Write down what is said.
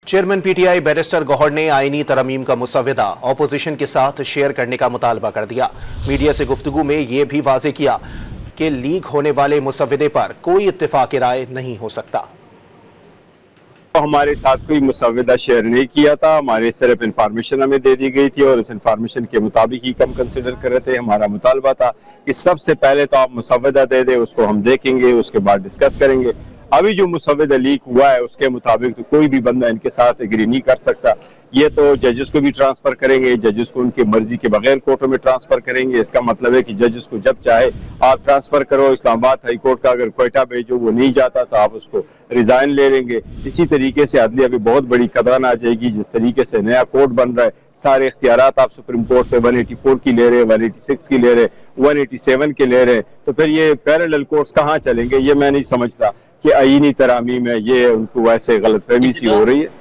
Chairman PTI barrister Gauhar ने आईनी तरमीम का मुसव्वदा ऑपोजिशन के साथ शेयर करने का मुतालबा कर दिया। मीडिया से गुफ्तगू में यह भी वाज़ेह किया कि लीक होने वाले मुसव्वदे पर कोई इत्तेफाक राय नहीं हो सकता। हमारे साथ कोई मुसव्वदा शेयर नहीं किया था, हमारे सिर्फ इंफॉर्मेशन हमें दे दी गई थी और इस इंफॉर्मेशन के मुताबिक ही हम कंसिडर कर रहे थे। हमारा मुतालबा था कि सबसे पहले तो आप मुसव्वदा दे दें, उसको हम देखेंगे, उसके बाद डिस्कस करेंगे। अभी जो मुसव्वदा लीक हुआ है उसके मुताबिक तो कोई भी बंदा इनके साथ एग्री नहीं कर सकता। ये तो जजेस को भी ट्रांसफर करेंगे, जजेस को उनकी मर्जी के बगैर कोर्टों में ट्रांसफर करेंगे। इसका मतलब है कि जजेस को जब चाहे आप ट्रांसफर करो। इस्लामाबाद हाई कोर्ट का अगर कोयटा भेजो वो नहीं जाता तो आप उसको रिजाइन ले लेंगे। इसी तरीके से अदलिया भी बहुत बड़ी कदरान आ जाएगी। जिस तरीके से नया कोर्ट बन रहा है, सारे इख्तियारात आप सुप्रीम कोर्ट से 184 की ले रहे, 186 की ले रहे, 187 के ले रहे, तो फिर ये पैरेलल कोर्ट्स कहाँ चलेंगे? ये मैं नहीं समझता कि आईनी तरामीम है, ये उनको वैसे गलतफहमी सी हो रही है।